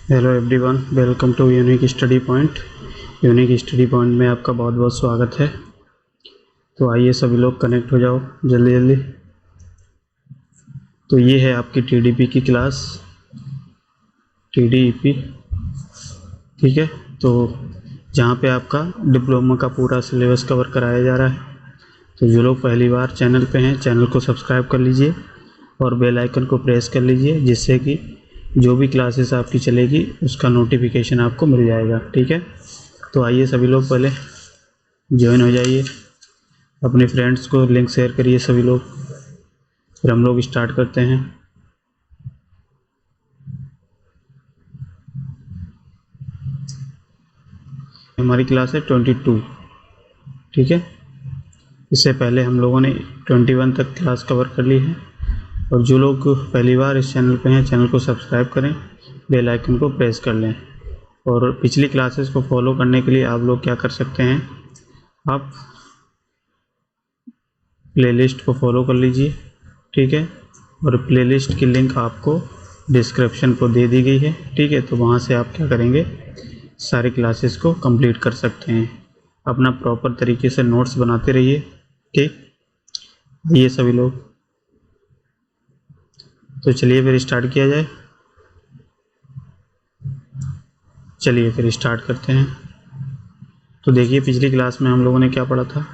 Hello everyone, welcome to Unique Study Point. Unique Study Point में आपका बहुत बहुत स्वागत है। तो आइए सभी लोग कनेक्ट हो जाओ जल्दी जल्दी। तो ये है आपकी टीडीपी की क्लास, टीडीपी, ठीक है। तो जहाँ पे आपका डिप्लोमा का पूरा सिलेबस कवर कराया जा रहा है। तो जो लोग पहली बार चैनल पे हैं, चैनल को सब्सक्राइब कर लीजिए और बेल आइकन को प्रेस कर लीजिए, जिससे कि जो भी क्लासेस आपकी चलेगी उसका नोटिफिकेशन आपको मिल जाएगा, ठीक है। तो आइए सभी लोग पहले ज्वाइन हो जाइए, अपने फ्रेंड्स को लिंक शेयर करिए सभी लोग, फिर हम लोग स्टार्ट करते हैं। हमारी क्लास है 22, ठीक है। इससे पहले हम लोगों ने 21 तक क्लास कवर कर ली है। और जो लोग पहली बार इस चैनल पे हैं, चैनल को सब्सक्राइब करें, बेल आइकन को प्रेस कर लें। और पिछली क्लासेस को फॉलो करने के लिए आप लोग क्या कर सकते हैं, आप प्लेलिस्ट को फॉलो कर लीजिए, ठीक है। और प्लेलिस्ट की लिंक आपको डिस्क्रिप्शन को दे दी गई है, ठीक है। तो वहाँ से आप क्या करेंगे, सारी क्लासेस को कंप्लीट कर सकते हैं। अपना प्रॉपर तरीके से नोट्स बनाते रहिए, ठीक। ये सभी लोग, तो चलिए फिर स्टार्ट किया जाए। चलिए फिर स्टार्ट करते हैं। तो देखिए, पिछली क्लास में हम लोगों ने क्या पढ़ा था,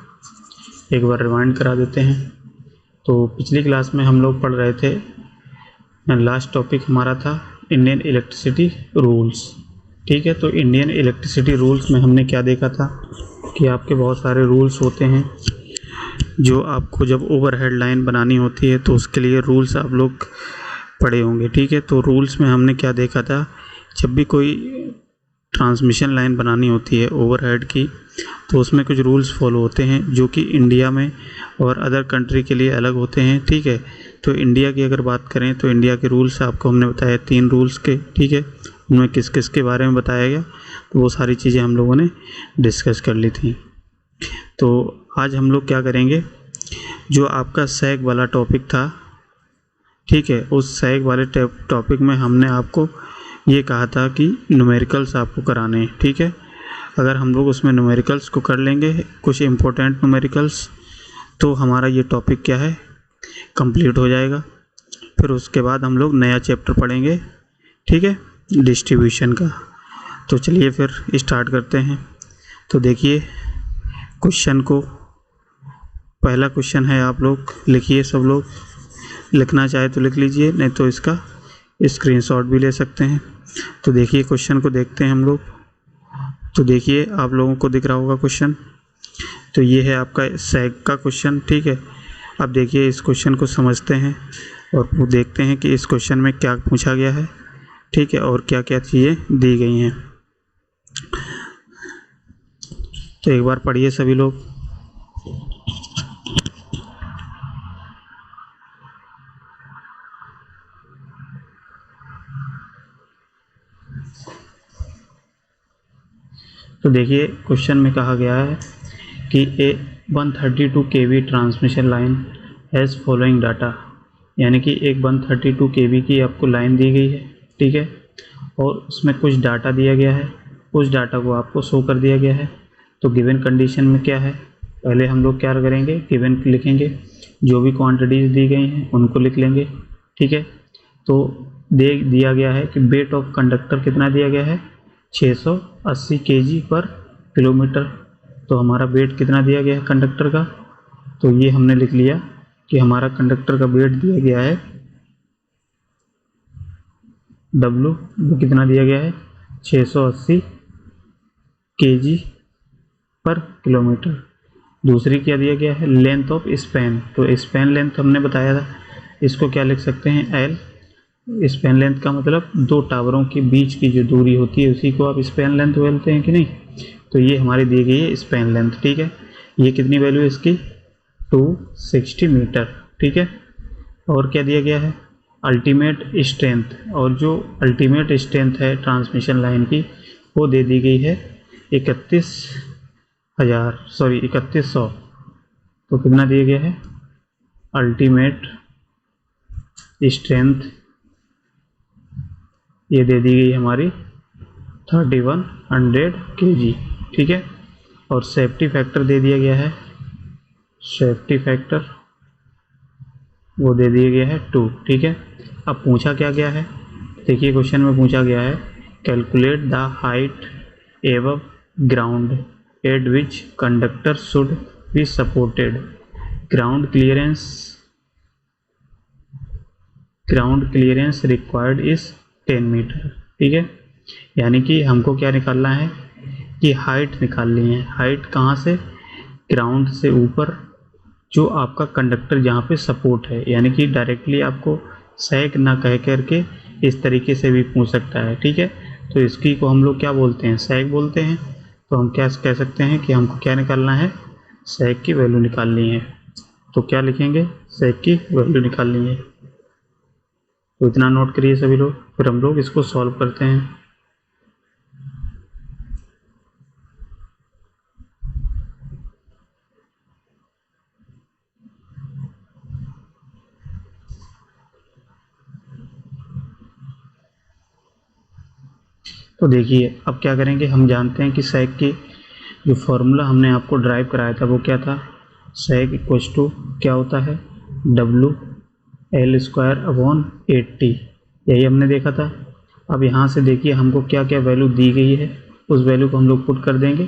एक बार रिवाइंड करा देते हैं। तो पिछली क्लास में हम लोग पढ़ रहे थे, लास्ट टॉपिक हमारा था इंडियन इलेक्ट्रिसिटी रूल्स, ठीक है। तो इंडियन इलेक्ट्रिसिटी रूल्स में हमने क्या देखा था कि आपके बहुत सारे रूल्स होते हैं जो आपको जब ओवरहेड लाइन बनानी होती है तो उसके लिए रूल्स आप लोग पढ़े होंगे, ठीक है। तो रूल्स में हमने क्या देखा था, जब भी कोई ट्रांसमिशन लाइन बनानी होती है ओवरहेड की, तो उसमें कुछ रूल्स फॉलो होते हैं जो कि इंडिया में और अदर कंट्री के लिए अलग होते हैं, ठीक है। तो इंडिया की अगर बात करें तो इंडिया के रूल्स आपको हमने बताया 3 रूल्स के, ठीक है। उनमें किस किस के बारे में बताया गया, तो वो सारी चीज़ें हम लोगों ने डिस्कस कर ली थी। तो आज हम लोग क्या करेंगे, जो आपका सैग वाला टॉपिक था, ठीक है, उस सैग वाले टॉपिक में हमने आपको ये कहा था कि न्यूमेरिकल्स आपको कराने हैं, ठीक है। अगर हम लोग उसमें न्यूमेरिकल्स को कर लेंगे, कुछ इम्पोर्टेंट न्यूमेरिकल्स, तो हमारा ये टॉपिक क्या है, कंप्लीट हो जाएगा। फिर उसके बाद हम लोग नया चैप्टर पढ़ेंगे, ठीक है, डिस्ट्रीब्यूशन का। तो चलिए फिर स्टार्ट करते हैं। तो देखिए क्वेश्चन को, पहला क्वेश्चन है, आप लोग लिखिए, सब लोग लिखना चाहे तो लिख लीजिए, नहीं तो इसका स्क्रीनशॉट भी ले सकते हैं। तो देखिए क्वेश्चन को देखते हैं हम लोग। तो देखिए आप लोगों को दिख रहा होगा क्वेश्चन। तो ये है आपका सैग का क्वेश्चन, ठीक है। अब देखिए इस क्वेश्चन को समझते हैं और वो देखते हैं कि इस क्वेश्चन में क्या पूछा गया है, ठीक है, और क्या क्या चीज़ें दी गई हैं। तो एक बार पढ़िए सभी लोग। तो देखिए क्वेश्चन में कहा गया है कि ए 132 kV transmission line has following data, यानी कि एक 132 kV की आपको लाइन दी गई है, ठीक है, और उसमें कुछ डाटा दिया गया है, उस डाटा को आपको शो कर दिया गया है। तो गिवन कंडीशन में क्या है, पहले हम लोग क्या करेंगे, गिवन लिखेंगे, जो भी क्वांटिटीज़ दी गई हैं उनको लिख लेंगे, ठीक है। तो दिया गया है कि वेट ऑफ कंडक्टर कितना दिया गया है, 680 kg पर किलोमीटर। तो हमारा वेट कितना दिया गया है कंडक्टर का, तो ये हमने लिख लिया कि हमारा कंडक्टर का वेट दिया गया है W, वो कितना दिया गया है 680 kg पर किलोमीटर। दूसरी क्या दिया गया है, लेंथ ऑफ स्पैन। तो स्पैन लेंथ हमने बताया था, इसको क्या लिख सकते हैं, L। स्पैन लेंथ का मतलब 2 टावरों के बीच की जो दूरी होती है उसी को आप स्पैन लेंथ बोलते हैं कि नहीं। तो ये हमारी दी गई है स्पैन लेंथ, ठीक है। ये कितनी वैल्यू है इसकी, 260 मीटर, ठीक है। और क्या दिया गया है, अल्टीमेट स्ट्रेंथ, और जो अल्टीमेट स्ट्रेंथ है ट्रांसमिशन लाइन की वो दे दी गई है 3100। तो कितना दिया गया है, अल्टीमेट स्ट्रेंथ ये दे दी गई हमारी 3100 kg, ठीक है। और सेफ्टी फैक्टर दे दिया गया है, सेफ्टी फैक्टर वो दे दिया गया है 2, ठीक है। अब पूछा क्या गया है, देखिए क्वेश्चन में पूछा गया है calculate the height above ground at which conductor should be supported, ground clearance required is 10 metre, ठीक है। यानी कि हमको क्या निकालना है कि हाइट निकालनी है। हाइट कहाँ से, ग्राउंड से ऊपर जो आपका कंडक्टर जहाँ पे सपोर्ट है, यानी कि डायरेक्टली आपको सैग ना कह करके इस तरीके से भी पूछ सकता है, ठीक है। तो इसकी को हम लोग क्या बोलते हैं, सैग बोलते हैं। तो हम क्या कह सकते हैं कि हमको क्या निकालना है, सैग की वैल्यू निकालनी है। तो क्या लिखेंगे, सैग की वैल्यू निकालनी है। तो इतना नोट करिए सभी लोग, फिर हम लोग इसको सॉल्व करते हैं। तो देखिए अब क्या करेंगे, हम जानते हैं कि सैग की जो फॉर्मूला हमने आपको ड्राइव कराया था वो क्या था, सैग इक्वल्स टू क्या होता है, WL²/80, यही हमने देखा था। अब यहाँ से देखिए हमको क्या क्या वैल्यू दी गई है, उस वैल्यू को हम लोग पुट कर देंगे,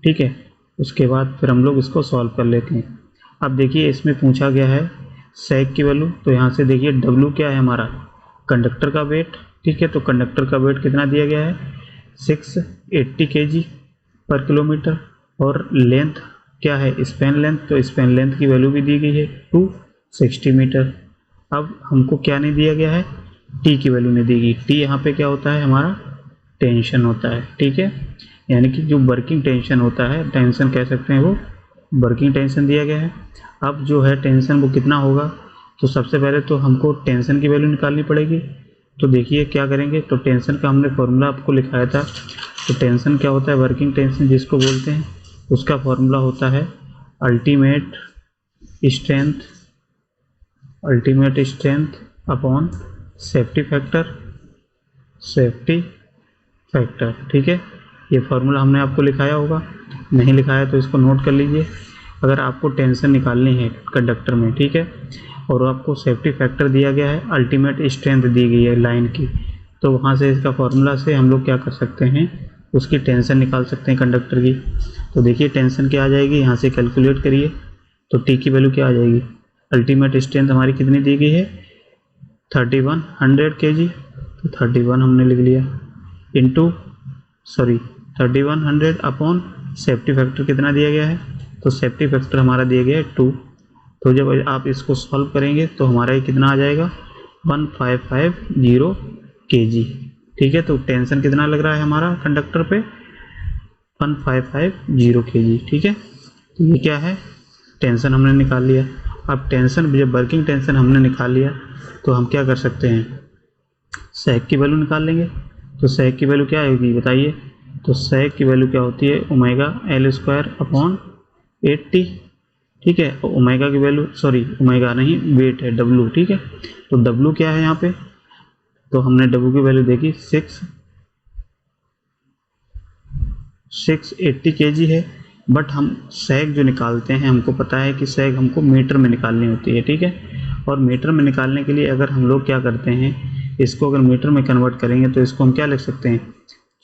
ठीक है। उसके बाद फिर हम लोग इसको सॉल्व कर लेते हैं। अब देखिए इसमें पूछा गया है सैग की वैल्यू, तो यहाँ से देखिए W क्या है हमारा, कंडक्टर का वेट, ठीक है। तो कंडक्टर का वेट कितना दिया गया है, 680 kg पर किलोमीटर। और लेंथ क्या है, स्पैन लेंथ, तो स्पैन लेंथ की वैल्यू भी दी गई है 260 मीटर। अब हमको क्या नहीं दिया गया है, टी की वैल्यू नहीं दी गई। टी यहाँ पे क्या होता है हमारा, टेंशन होता है, ठीक है। यानी कि जो वर्किंग टेंशन होता है, टेंशन कह सकते हैं, वो वर्किंग टेंशन दिया गया है। अब जो है टेंशन वो कितना होगा, तो सबसे पहले तो हमको टेंशन की वैल्यू निकालनी पड़ेगी। तो देखिए क्या करेंगे, तो टेंशन का हमने फॉर्मूला आपको लिखाया था। तो टेंशन क्या होता है, वर्किंग टेंशन जिसको बोलते हैं, उसका फॉर्मूला होता है ultimate strength upon safety factor, ठीक है। ये फार्मूला हमने आपको लिखाया होगा, नहीं लिखाया तो इसको नोट कर लीजिए। अगर आपको टेंशन निकालनी है कंडक्टर में, ठीक है, और आपको सेफ्टी फैक्टर दिया गया है, अल्टीमेट स्ट्रेंथ दी गई है लाइन की, तो वहाँ से इसका फार्मूला से हम लोग क्या कर सकते हैं, उसकी टेंशन निकाल सकते हैं कंडक्टर की। तो देखिए टेंशन क्या आ जाएगी, यहाँ से कैलकुलेट करिए, तो टी की वैल्यू क्या आ जाएगी, अल्टीमेट स्ट्रेंथ हमारी कितनी दी गई है, 3100 kg। तो 31 हमने लिख लिया, 3100 अपॉन सेफ्टी फैक्टर कितना दिया गया है, तो सेफ्टी फैक्टर हमारा दिया गया है 2। तो जब आप इसको सॉल्व करेंगे तो हमारा ये कितना आ जाएगा, 1550 kg, ठीक है। तो टेंशन कितना लग रहा है हमारा कंडक्टर पे, 1550 kg, ठीक है। तो ये क्या है, टेंशन हमने निकाल लिया। अब टेंशन, जब वर्किंग टेंशन हमने निकाल लिया तो हम क्या कर सकते हैं, सैग की वैल्यू निकाल लेंगे। तो सैग की वैल्यू क्या होगी बताइए, तो सैग की वैल्यू क्या होती है, ω/80, ठीक है। ओमेगा की वैल्यू, ओमेगा नहीं, वेट है W, ठीक है। तो W क्या है यहाँ पे, तो हमने W की वैल्यू देखी 680 kg है। बट हम सैग जो निकालते हैं, हमको पता है कि सैग हमको मीटर में निकालनी होती है, ठीक है। और मीटर में निकालने के लिए अगर हम लोग क्या करते हैं, इसको अगर मीटर में कन्वर्ट करेंगे तो इसको हम क्या लिख सकते हैं,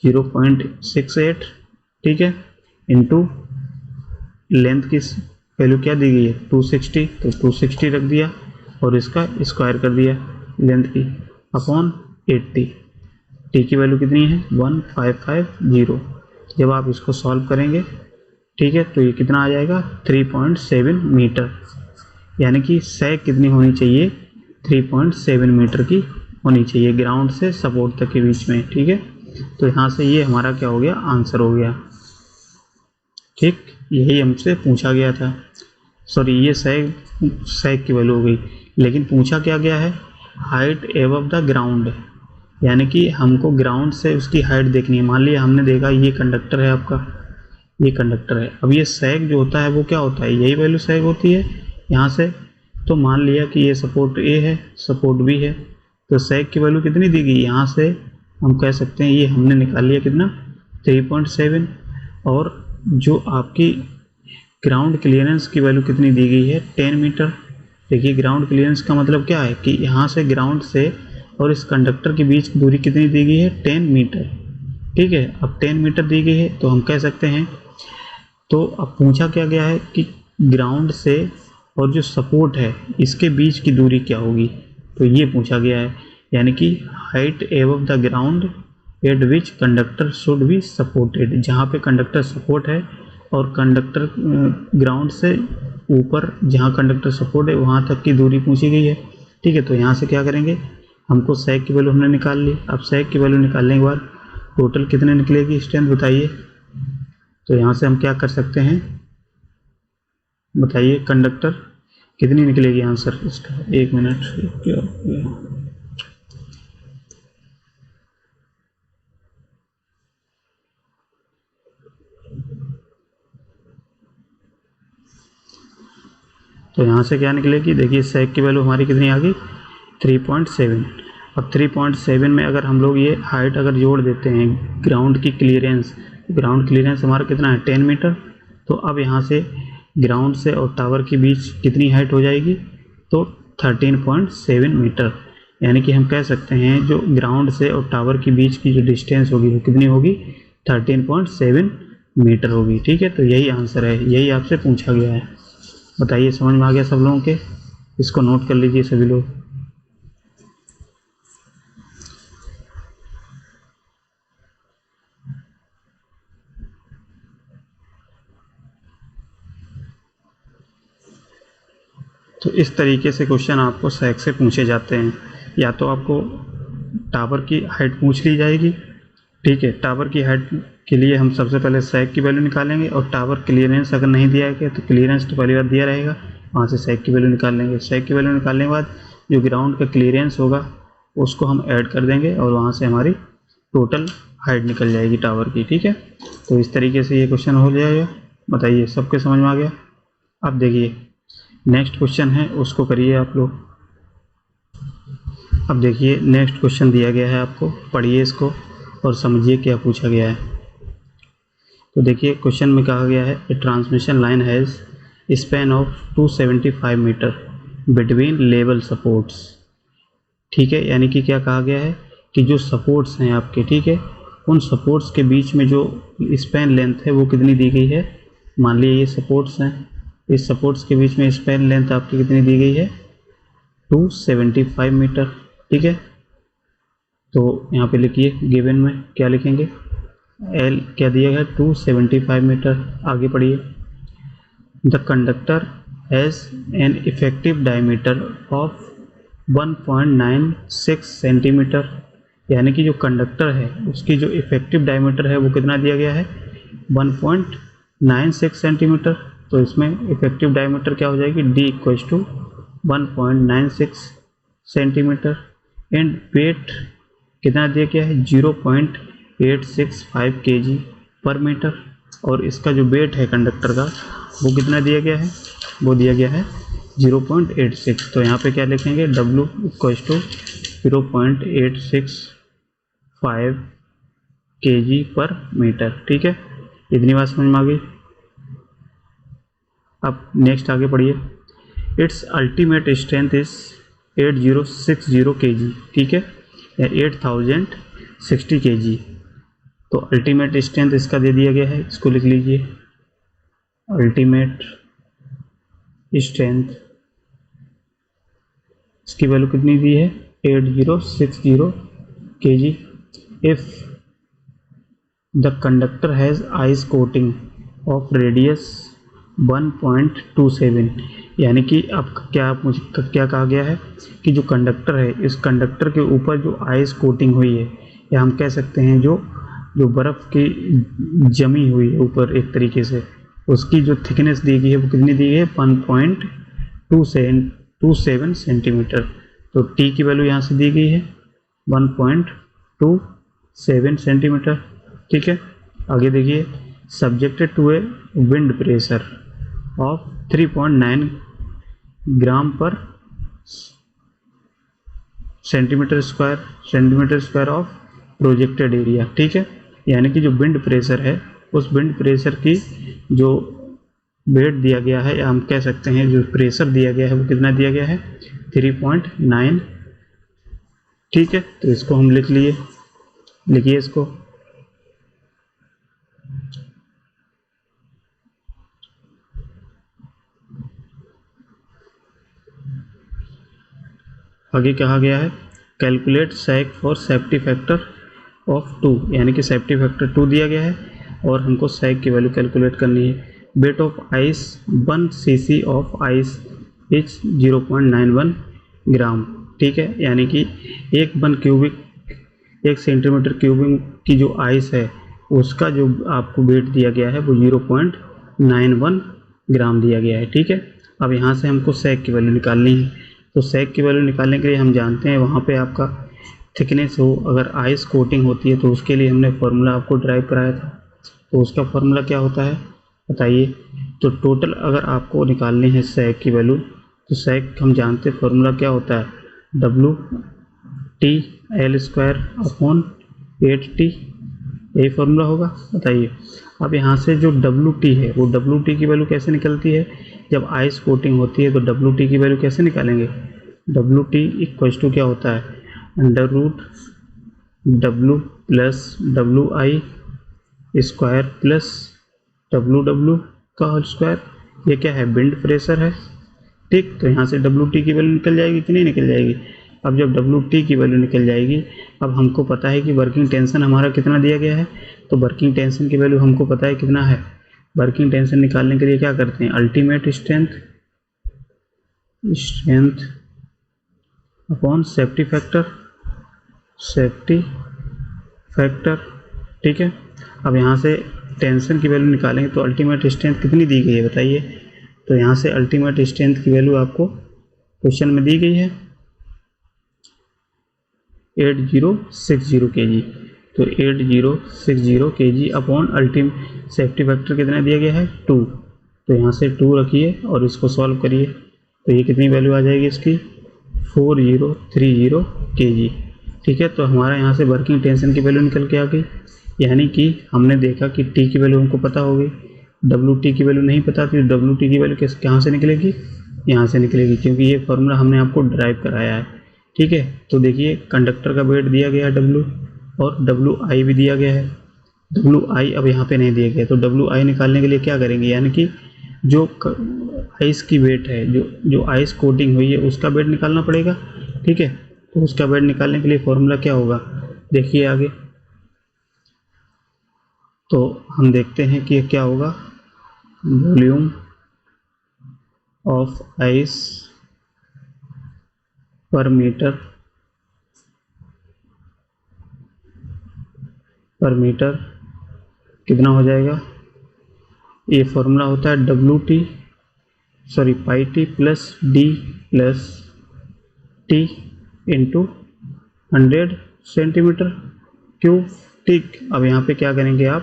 0.68, ठीक है, इंटू लेंथ की वैल्यू क्या दी गई है 260, तो 260 रख दिया और इसका स्क्वायर कर दिया लेंथ की, अपॉन 80। टी की वैल्यू कितनी है 1550। जब आप इसको सॉल्व करेंगे, ठीक है, तो ये कितना आ जाएगा 3.7 मीटर। यानी कि सैग कितनी होनी चाहिए, 3.7 मीटर की होनी चाहिए, ग्राउंड से सपोर्ट तक के बीच में, ठीक है। तो यहाँ से ये हमारा क्या हो गया, आंसर हो गया, ठीक। यही हमसे पूछा गया था, ये सैग की वैल्यू हो गई। लेकिन पूछा क्या गया है, हाइट एबव द ग्राउंड, यानी कि हमको ग्राउंड से उसकी हाइट देखनी है। मान लिया हमने देखा ये कंडक्टर है आपका, ये कंडक्टर है। अब ये सैग जो होता है वो क्या होता है, यही वैल्यू सैग होती है यहाँ से। तो मान लिया कि ये सपोर्ट A है, सपोर्ट B है, तो सैग की वैल्यू कितनी दी गई, यहाँ से हम कह सकते हैं ये हमने निकाल लिया कितना 3.7, और जो आपकी ग्राउंड क्लियरेंस की वैल्यू कितनी दी गई है 10 मीटर। देखिए ग्राउंड क्लियरेंस का मतलब क्या है कि यहाँ से ग्राउंड से और इस कंडक्टर के बीच की दूरी कितनी दी गई है 10 मीटर। ठीक है, अब 10 मीटर दी गई है तो हम कह सकते हैं, तो अब पूछा क्या गया है कि ग्राउंड से और जो सपोर्ट है इसके बीच की दूरी क्या होगी, तो ये पूछा गया है, यानी कि height above the ground at which conductor should be supported, जहाँ पे कंडक्टर सपोर्ट है और कंडक्टर ग्राउंड से ऊपर जहाँ कंडक्टर सपोर्ट है वहाँ तक की दूरी पूछी गई है। ठीक है, तो यहाँ से क्या करेंगे, हमको सैग की वैल्यू हमने निकाल ली। अब सैग की वैल्यू निकालने के बाद टोटल कितने निकलेगी स्ट्रेंथ बताइए। तो यहाँ से हम क्या कर सकते हैं बताइए, कंडक्टर कितनी निकलेगी आंसर इसका, 1 मिनट। तो यहाँ से क्या निकलेगी, देखिए सैग की वैल्यू हमारी कितनी आ गई 3.7। अब 3.7 में अगर हम लोग ये हाइट अगर जोड़ देते हैं ग्राउंड की क्लियरेंस, ग्राउंड क्लियरेंस हमारा कितना है 10 मीटर। तो अब यहाँ से ग्राउंड से और टावर के बीच कितनी हाइट हो जाएगी, तो 13.7 मीटर। यानी कि हम कह सकते हैं जो ग्राउंड से और टावर के बीच की जो डिस्टेंस होगी वो कितनी होगी 13.7 मीटर होगी। ठीक है, तो यही आंसर है, यही आपसे पूछा गया है। बताइए समझ में आ गया सब लोगों के, इसको नोट कर लीजिए सभी लोग। तो इस तरीके से क्वेश्चन आपको सैग से पूछे जाते हैं, या तो आपको टावर की हाइट पूछ ली जाएगी। ठीक है, टावर की हाइट के लिए हम सबसे पहले सैग की वैल्यू निकालेंगे, और टावर क्लियरेंस अगर नहीं दिया है तो क्लियरेंस तो पहली बार दिया रहेगा, वहाँ से सैग की वैल्यू निकाल लेंगे। सैग की वैल्यू निकालने के बाद जो ग्राउंड का क्लियरेंस होगा उसको हम ऐड कर देंगे, और वहाँ से हमारी टोटल हाइट निकल जाएगी टावर की। ठीक है, तो इस तरीके से ये क्वेश्चन हो जाएगा। बताइए सबके समझ में आ गया। अब देखिए नेक्स्ट क्वेश्चन है, उसको करिए आप लोग। अब देखिए नेक्स्ट क्वेश्चन दिया गया है आपको, पढ़िए इसको और समझिए क्या पूछा गया है। तो देखिए क्वेश्चन में कहा गया है a transmission line has span of 275 metre between level supports. ठीक है, यानी कि क्या कहा गया है कि जो सपोर्ट्स हैं आपके, ठीक है, उन सपोर्ट्स के बीच में जो स्पैन लेंथ है वो कितनी दी गई है। मान लीजिए ये सपोर्ट्स हैं, इस सपोर्ट्स के बीच में स्पैन लेंथ आपकी कितनी दी गई है 275 मीटर। ठीक है, तो यहाँ पे लिखिए गिवन में क्या लिखेंगे, एल क्या दिया है 275 मीटर। आगे पढ़िए, the conductor has an effective diameter of 1.96 centimetre. यानी कि जो कंडक्टर है उसकी जो इफेक्टिव डायमीटर है वो कितना दिया गया है 1.96 सेंटीमीटर। तो इसमें इफेक्टिव डायमीटर क्या हो जाएगी, D equals to 1.96 centimetre, and weight कितना दिया गया है 0.865 kg पर मीटर। और इसका जो वेट है कंडक्टर का वो कितना दिया गया है, वो दिया गया है 0.86। तो यहाँ पे क्या लिखेंगे, W इक्वल्स टू 0.865 kg पर मीटर। ठीक है, इतनी बात समझ में आ गई। अब नेक्स्ट आगे पढ़िए, it's ultimate strength is 8060 kg। ठीक है, या 8060 kg। तो अल्टीमेट स्ट्रेंथ इसका दे दिया गया है, इसको लिख लीजिए, अल्टीमेट स्ट्रेंथ इसकी वैल्यू कितनी दी है 8060 kg। If the conductor has ice coating of radius 1.27। यानी कि अब क्या कहा गया है कि जो कंडक्टर है इस कंडक्टर के ऊपर जो आइस कोटिंग हुई है, या हम कह सकते हैं जो बर्फ़ की जमी हुई है ऊपर एक तरीके से, उसकी जो थिकनेस दी गई है वो कितनी दी गई है 1.27 सेंटीमीटर। तो टी की वैल्यू यहाँ से दी गई है 1.27 सेंटीमीटर। ठीक है, आगे देखिए, subjected to a wind pressure of 3.9 gram पर centimetre square of projected area, ठीक है। यानी कि जो विंड प्रेशर है उस विंड प्रेशर की जो वेट दिया गया है, या हम कह सकते हैं जो प्रेशर दिया गया है वो कितना दिया गया है 3.9, ठीक है। तो इसको हम लिख लिए, लिखिए इसको। आगे कहा गया है calculate sag for safety factor of 2, यानी कि सेफ्टी फैक्टर 2 दिया गया है और हमको सैक की वैल्यू कैलकुलेट करनी है। Weight of ice 1 cc of ice is 0.91 ग्राम, ठीक है। यानी कि 1 सेंटीमीटर क्यूबिक की जो आइस है उसका जो आपको वेट दिया गया है वो 0.91 ग्राम दिया गया है, ठीक है। अब यहाँ से हमको सैक की वैल्यू निकालनी है। तो सैक की वैल्यू निकालने के लिए हम जानते हैं वहाँ पे आपका थिकनेस हो, अगर आइस कोटिंग होती है तो उसके लिए हमने फार्मूला आपको ड्राइव कराया था। तो उसका फार्मूला क्या होता है बताइए। तो टोटल अगर आपको निकालनी है सैक की वैल्यू, तो सैक हम जानते हैं फार्मूला क्या होता है, WT/L²/8T, यही फार्मूला होगा, बताइए। अब यहाँ से जो WT है वो WT की वैल्यू कैसे निकलती है, जब आइस कोटिंग होती है तो WT की वैल्यू कैसे निकालेंगे। WT इक्वल्स टू क्या होता है, √W plus WI square plus WW का होल स्क्वायर। ये क्या है, विंड प्रेशर है, ठीक। तो यहाँ से WT की वैल्यू निकल जाएगी कि नहीं निकल जाएगी। अब जब WT की वैल्यू निकल जाएगी, अब हमको पता है कि वर्किंग टेंशन हमारा कितना दिया गया है, तो वर्किंग टेंशन की वैल्यू हमको पता है कितना है। वर्किंग टेंशन निकालने के लिए क्या करते हैं, ultimate strength upon safety factor, ठीक है। अब यहाँ से टेंशन की वैल्यू निकालेंगे तो अल्टीमेट स्ट्रेंथ कितनी दी गई है बताइए। तो यहाँ से अल्टीमेट स्ट्रेंथ की वैल्यू आपको क्वेश्चन में दी गई है 8060 kg। तो 8060 kg upon ultimate safety factor कितना दिया गया है 2। तो यहाँ से 2 रखिए और इसको सॉल्व करिए, तो ये कितनी वैल्यू आ जाएगी इसकी 4030 kg, ठीक है। तो हमारा यहाँ से वर्किंग टेंशन की वैल्यू निकल के आ गई। यानी कि हमने देखा कि टी की वैल्यू हमको पता हो गई, WT की वैल्यू नहीं पता थी, WT की वैल्यू कहाँ से निकलेगी, यहाँ से निकलेगी, क्योंकि ये फार्मूला हमने आपको ड्राइव कराया है, ठीक है। तो देखिए कंडक्टर का वेट दिया गया है W, और WI भी दिया गया है। WI अब यहाँ पे नहीं दिया गया, तो WI निकालने के लिए क्या करेंगे, यानी कि जो आइस की वेट है, जो आइस कोटिंग हुई है उसका वेट निकालना पड़ेगा, ठीक है। तो उसका वेट निकालने के लिए फॉर्मूला क्या होगा, देखिए आगे। तो हम देखते हैं कि क्या होगा, volume of ice per metre कितना हो जाएगा। ये फॉर्मूला होता है pi T plus D plus T into 100 centimetre cube, ठीक। अब यहाँ पे क्या करेंगे आप,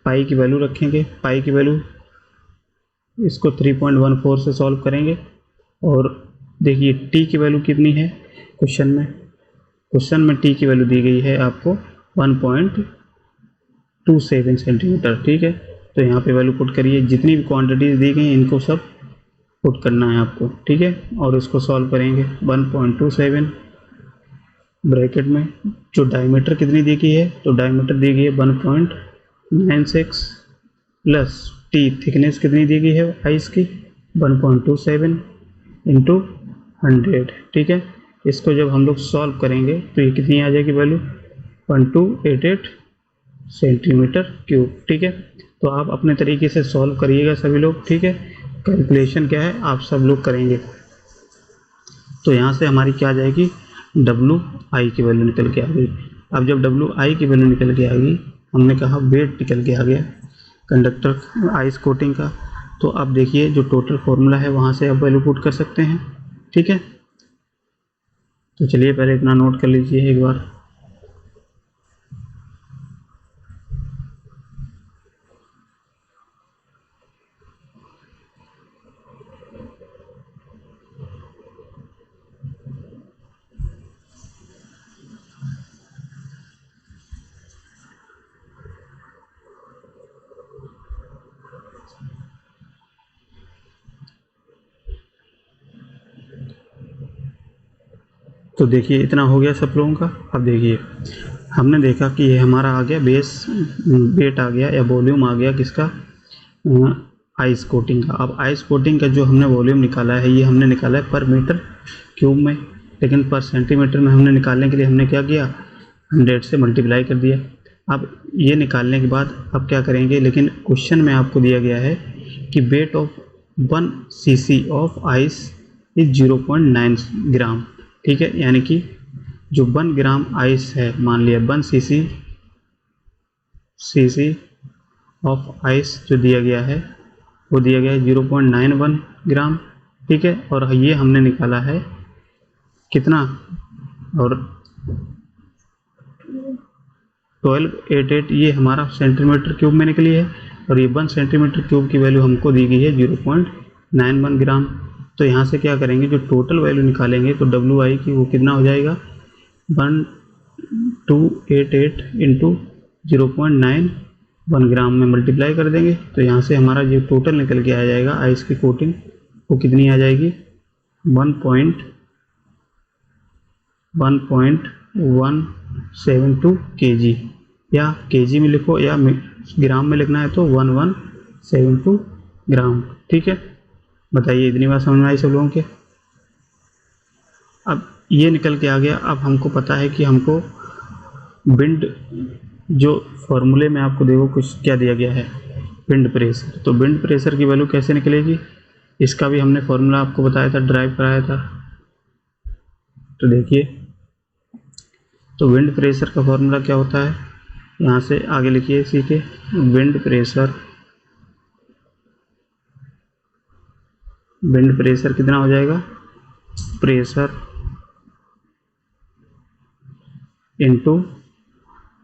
पाई की वैल्यू रखेंगे, पाई की वैल्यू इसको 3.14 से सॉल्व करेंगे, और देखिए टी की वैल्यू कितनी है क्वेश्चन में टी की वैल्यू दी गई है आपको 1.27 सेंटीमीटर, ठीक है। तो यहाँ पे वैल्यू पुट करिए, जितनी भी क्वांटिटीज दी गई हैं इनको सब पुट करना है आपको, ठीक है। और इसको सॉल्व करेंगे 1.27 ब्रैकेट में जो डायमीटर कितनी दी गई है, तो डायमीटर दी गई है 1.96 प्लस टी थिकनेस कितनी दी गई है आइस की 1.27 इंटू 100, ठीक है। इसको जब हम लोग सॉल्व करेंगे तो ये कितनी आ जाएगी वैल्यू 1288 सेंटीमीटर क्यूब, ठीक है। तो आप अपने तरीके से सॉल्व करिएगा सभी लोग, ठीक है। कैलकुलेशन क्या है आप सब लोग करेंगे। तो यहाँ से हमारी क्या आ जाएगी, WI की वैल्यू निकल के आ गई। अब जब WI की वैल्यू निकल के आ गई, हमने कहा वेट निकल के आ गया कंडक्टर आइस कोटिंग का, तो अब देखिए जो टोटल फॉर्मूला है वहाँ से आप वैल्यू पुट कर सकते हैं, ठीक है। तो चलिए पहले इतना नोट कर लीजिए एक बार। तो देखिए इतना हो गया सब लोगों का। अब देखिए हमने देखा कि ये हमारा आ गया बेस वेट आ गया या वॉल्यूम आ गया किसका, आइस कोटिंग का। अब आइस कोटिंग का जो हमने वॉल्यूम निकाला है ये हमने निकाला है पर मीटर क्यूब में, लेकिन पर सेंटीमीटर में हमने निकालने के लिए हमने क्या किया, 100 से मल्टीप्लाई कर दिया। अब ये निकालने के बाद अब क्या करेंगे, लेकिन क्वेश्चन में आपको दिया गया है कि weight of 1 cc of ice is 0.9 ग्राम। ठीक है, यानी कि जो 1 ग्राम आइस है, मान लिया 1 cc ऑफ आइस जो दिया गया है वो दिया गया है 0.91 ग्राम। ठीक है, और ये हमने निकाला है कितना, और 1288 ये हमारा सेंटीमीटर क्यूब में निकली है, और ये 1 सेंटीमीटर क्यूब की वैल्यू हमको दी गई है 0.91 ग्राम। तो यहाँ से क्या करेंगे, जो टोटल वैल्यू निकालेंगे तो WI की वो कितना हो जाएगा, 1288 इंटू 0.91 ग्राम में मल्टीप्लाई कर देंगे। तो यहाँ से हमारा जो टोटल निकल के आ जाएगा आइस की कोटिंग वो कितनी आ जाएगी, 1.172 kg, या kg में लिखो या ग्राम में लिखना है तो 1172 ग्राम। ठीक है, बताइए इतनी बात समझ में आई सब लोगों के। अब ये निकल के आ गया। अब हमको पता है कि हमको विंड, जो फॉर्मूले में आपको देखो कुछ क्या दिया गया है, विंड प्रेशर। तो विंड प्रेशर की वैल्यू कैसे निकलेगी, इसका भी हमने फॉर्मूला आपको बताया था, ड्राइव कराया था। तो देखिए, तो विंड प्रेशर का फॉर्मूला क्या होता है, यहाँ से आगे लिखिए सीखे, विंड प्रेशर कितना हो जाएगा, pressure into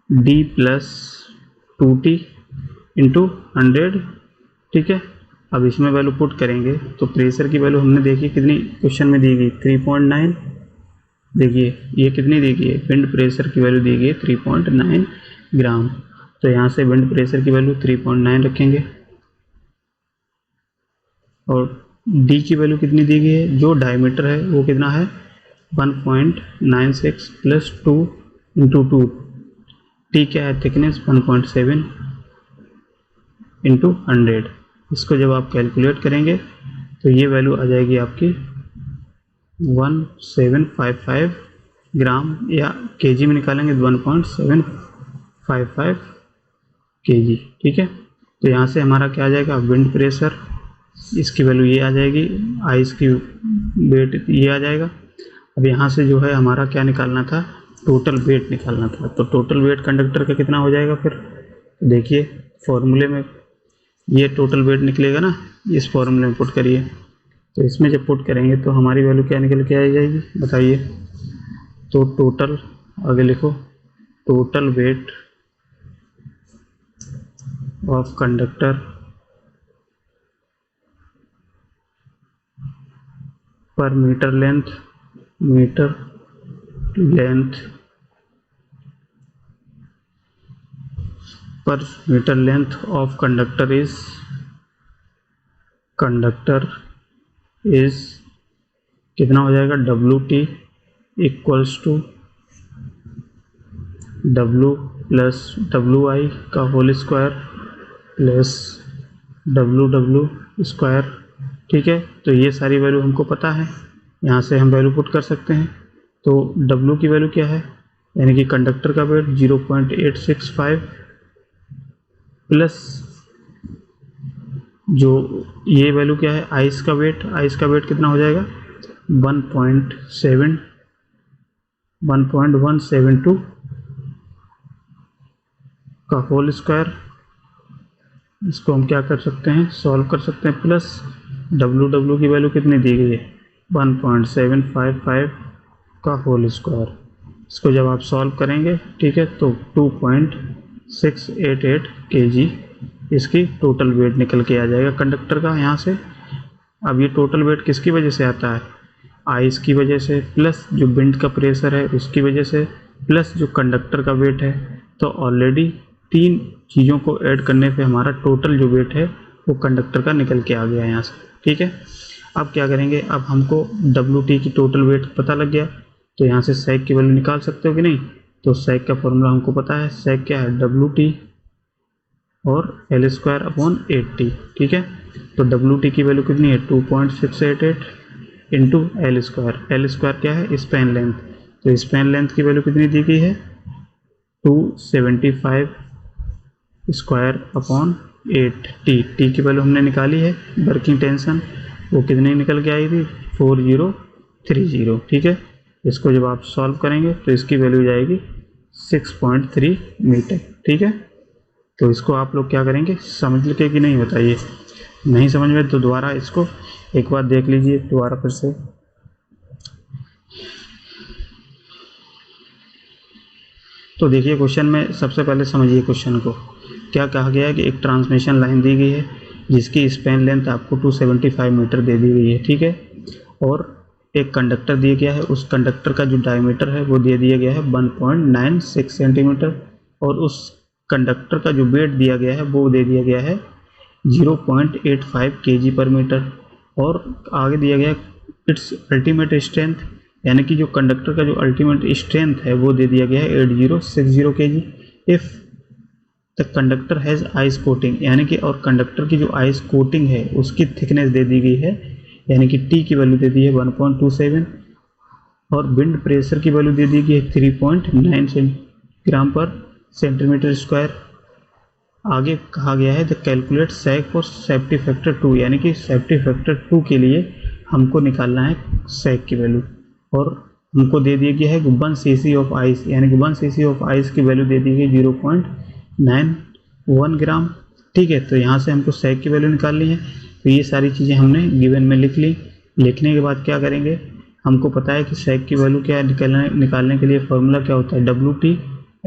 D plus 2T into 100। ठीक है, अब इसमें वैल्यू पुट करेंगे तो प्रेशर की वैल्यू हमने देखी कितनी क्वेश्चन में दी गई, 3.9। देखिए ये कितनी दी गई है, विंड प्रेशर की वैल्यू दी गई है 3.9 ग्राम। तो यहाँ से विंड प्रेशर की वैल्यू 3.9 रखेंगे, और D की वैल्यू कितनी दी गई है, जो डायमीटर है वो कितना है, 1.96 प्लस 2 इंटू 2। T क्या है, थिकनेस 1.7 इंटू 100। इसको जब आप कैलकुलेट करेंगे तो ये वैल्यू आ जाएगी आपकी 1755 ग्राम, या केजी में निकालेंगे 1.755 kg। ठीक है, तो यहाँ से हमारा क्या आ जाएगा, विंड प्रेशर, इसकी वैल्यू ये आ जाएगी, आइस की वेट ये आ जाएगा। अब यहाँ से जो है हमारा क्या निकालना था, टोटल वेट निकालना था। तो टोटल वेट कंडक्टर का कितना हो जाएगा फिर, देखिए फॉर्मूले में ये टोटल वेट निकलेगा ना, इस फॉर्मूले में पुट करिए। तो इसमें जब पुट करेंगे तो हमारी वैल्यू क्या निकल के आ जाएगी, बताइए। तो टोटल, आगे लिखो, टोटल वेट ऑफ कंडक्टर पर मीटर लेंथ पर metre length of conductor is कितना हो जाएगा, WT equals to W plus WI का whole square plus WW square. ठीक है, तो ये सारी वैल्यू हमको पता है, यहाँ से हम वैल्यू पुट कर सकते हैं। तो W की वैल्यू क्या है, यानी कि कंडक्टर का वेट 0.865 प्लस जो ये वैल्यू क्या है, आइस का वेट कितना हो जाएगा, 1.172 का होल स्क्वायर। इसको हम क्या कर सकते हैं, सॉल्व कर सकते हैं, प्लस WW की वैल्यू कितनी दी गई है, 1.755 का होल स्क्वायर। इसको जब आप सॉल्व करेंगे, ठीक है, तो 2.688 kg इसकी टोटल वेट निकल के आ जाएगा कंडक्टर का यहाँ से। अब ये टोटल वेट किसकी वजह से आता है, आइस की वजह से, प्लस जो विंड का प्रेशर है उसकी वजह से, प्लस जो कंडक्टर का वेट है। तो ऑलरेडी 3 चीज़ों को ऐड करने पे हमारा टोटल जो वेट है वो कंडक्टर का निकल के आ गया यहाँ से। ठीक है, अब क्या करेंगे, अब हमको WT की टोटल वेट पता लग गया, तो यहाँ से सेक की वैल्यू निकाल सकते हो कि नहीं। तो सेक का फॉर्मूला हमको पता है, सेक क्या है WT और L²/8T, ठीक है। तो WT की वैल्यू कितनी है 2.688 इंटू L²। L² क्या है स्पैन लेंथ, तो स्पैन लेंथ की वैल्यू कितनी दी गई है 275/8T। टी की वैल्यू हमने निकाली है, वर्किंग टेंशन वो कितनी निकल के आई थी 4030, ठीक है। इसको जब आप सॉल्व करेंगे तो इसकी वैल्यू जाएगी 6.3 मीटर, ठीक है। तो इसको आप लोग क्या करेंगे, समझ के कि नहीं बताइए, नहीं समझ में तो दोबारा इसको एक बार देख लीजिए दोबारा फिर से। तो देखिए क्वेश्चन में सबसे पहले समझिए क्वेश्चन को, क्या कहा गया है कि एक ट्रांसमिशन लाइन दी गई है जिसकी स्पैन लेंथ आपको 275 मीटर दे दी गई है, ठीक है। और एक कंडक्टर दिया गया है, उस कंडक्टर का जो डायमीटर है वो दे दिया गया है 1.96 सेंटीमीटर, और उस कंडक्टर का जो वेट दिया गया है वो दे दिया गया है 0.85 kg/मीटर। और आगे दिया गया है इट्स अल्टीमेट स्ट्रेंथ, यानी कि जो कंडक्टर का जो अल्टीमेट स्ट्रेंथ है वो दे दिया गया है 8060 kg। If the conductor has ice coating, यानी कि और कंडक्टर की जो आइस कोटिंग है उसकी थिकनेस दे दी गई है, यानी कि टी की वैल्यू दे दी है 1.27, और विंड प्रेशर की वैल्यू दे दी गई है 3.9 ग्राम/सेंटीमीटर²। आगे कहा गया है the calculate sag for safety factor 2, यानी कि सेफ्टी फैक्टर 2 के लिए हमको निकालना है सेक की वैल्यू, और हमको दे दिया गया है 1 cc ऑफ आइस, यानी कि 1 cc ऑफ आइस की वैल्यू दे दी गई 0.91 ग्राम, ठीक है। तो यहाँ से हमको सेक की वैल्यू निकालनी है। तो ये सारी चीज़ें हमने गिवन में लिख ली। लिखने के बाद क्या करेंगे, हमको पता है कि सेक की वैल्यू क्या निकालने के लिए फॉर्मूला क्या होता है WT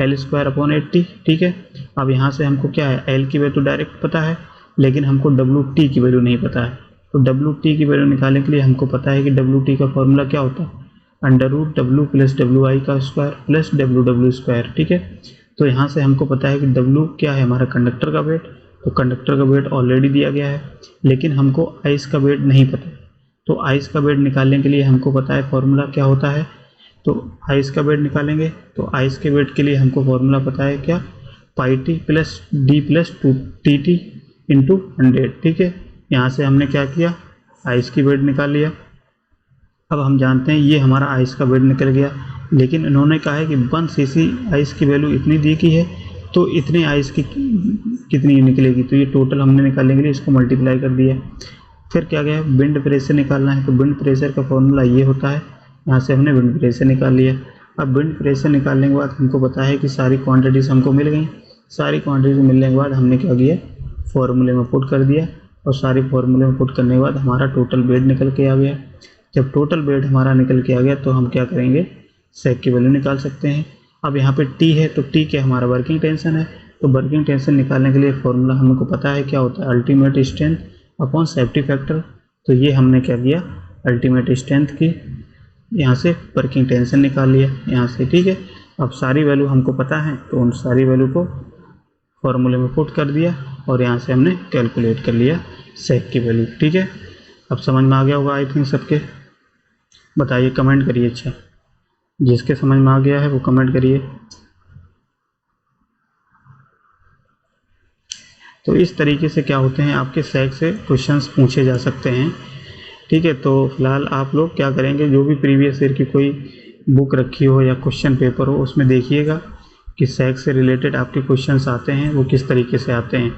L²/8T, ठीक है। अब यहाँ से हमको क्या है L की वैल्यू डायरेक्ट पता है, लेकिन हमको WT की वैल्यू नहीं पता है। तो WT की वैल्यू निकालने के लिए हमको पता है कि WT का फॉर्मूला क्या होता है √W + WI² + WW², ठीक है। तो यहाँ से हमको पता है कि W क्या है हमारा कंडक्टर का वेट, तो कंडक्टर का वेट ऑलरेडी दिया गया है, लेकिन हमको आइस का वेट नहीं पता। तो आइस का वेट निकालने के लिए हमको पता है फॉर्मूला क्या होता है, तो आइस का वेट निकालेंगे। तो आइस के वेट के लिए हमको फॉर्मूला पता है क्या πT + D + 2TT × 100, ठीक है। यहाँ से हमने क्या किया आइस की वेट निकाल लिया। अब हम जानते हैं ये हमारा आइस का वेट निकल गया, लेकिन इन्होंने कहा है कि 1 cc आइस की वैल्यू इतनी दी की है, तो इतने आइस की कितनी निकलेगी, तो ये टोटल हमने निकालने के लिए इसको मल्टीप्लाई कर दिया। फिर क्या गया विंड प्रेशर निकालना है, तो विंड प्रेशर का फॉर्मूला ये होता है, यहाँ से हमने विंड प्रेशर निकाल लिया। अब विंड प्रेशर निकालने के बाद हमको पता है कि सारी क्वांटिटीज़ हमको मिल गई। सारी क्वांटिटीज मिलने के बाद हमने क्या किया फॉर्मूले में पुट कर दिया, और सारे फॉर्मूले में पुट करने के बाद हमारा टोटल वेट निकल के आ गया। जब टोटल वेट हमारा निकल के आ गया तो हम क्या करेंगे सेक की वैल्यू निकाल सकते हैं। अब यहाँ पे टी है, तो टी क्या हमारा वर्किंग टेंशन है, तो वर्किंग टेंशन निकालने के लिए फॉर्मूला हमको पता है क्या होता है ultimate strength upon safety factor. तो ये हमने क्या किया अल्टीमेट स्ट्रेंथ की यहाँ से वर्किंग टेंशन निकाल लिया यहाँ से, ठीक है। अब सारी वैल्यू हमको पता है तो उन सारी वैल्यू को फॉर्मूले में पुट कर दिया और यहाँ से हमने कैलकुलेट कर लिया सेक की वैल्यू, ठीक है। अब समझ में आ गया होगा आई थिंक सबके, बताइए कमेंट करिए। अच्छा जिसके समझ में आ गया है वो कमेंट करिए। तो इस तरीके से क्या होते हैं आपके सेक से क्वेश्चंस पूछे जा सकते हैं, ठीक है। तो फिलहाल आप लोग क्या करेंगे, जो भी प्रीवियस ईयर की कोई बुक रखी हो या क्वेश्चन पेपर हो उसमें देखिएगा कि सेक से रिलेटेड आपके क्वेश्चंस आते हैं वो किस तरीके से आते हैं।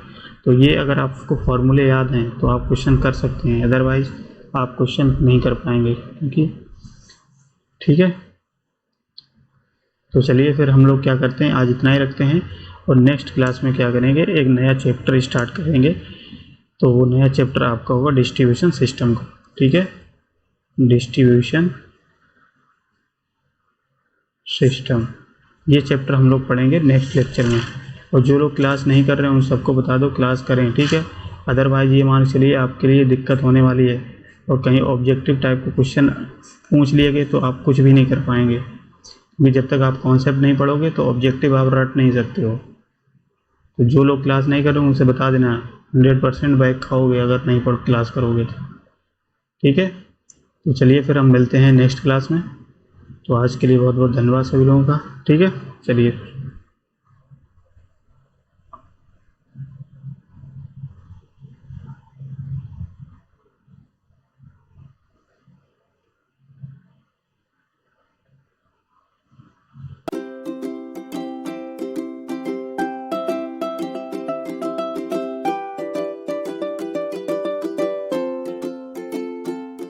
तो ये अगर आपको फॉर्मूले याद हैं तो आप क्वेश्चन कर सकते हैं, अदरवाइज आप क्वेश्चन नहीं कर पाएंगे, क्योंकि ठीक है। तो चलिए फिर हम लोग क्या करते हैं, आज इतना ही रखते हैं और नेक्स्ट क्लास में क्या करेंगे एक नया चैप्टर स्टार्ट करेंगे। तो वो नया चैप्टर आपका होगा डिस्ट्रीब्यूशन सिस्टम का, ठीक है, डिस्ट्रीब्यूशन सिस्टम। ये चैप्टर हम लोग पढ़ेंगे नेक्स्ट लेक्चर में। और जो लोग क्लास नहीं कर रहे हैं उन सबको बता दो क्लास करें, ठीक है। अदरवाइज ये मान चलिए आपके लिए दिक्कत होने वाली है और कहीं ऑब्जेक्टिव टाइप के क्वेश्चन पूछ लिए गए तो आप कुछ भी नहीं कर पाएंगे, क्योंकि जब तक आप कॉन्सेप्ट नहीं पढ़ोगे तो ऑब्जेक्टिव आप रट नहीं सकते हो। तो जो लोग क्लास नहीं कर रहे उनसे बता देना 100% बैक खाओगे अगर नहीं पढ़ क्लास करोगे तो, ठीक है। तो चलिए फिर हम मिलते हैं नेक्स्ट क्लास में। तो आज के लिए बहुत बहुत धन्यवाद सभी लोगों का। ठीक है, चलिए।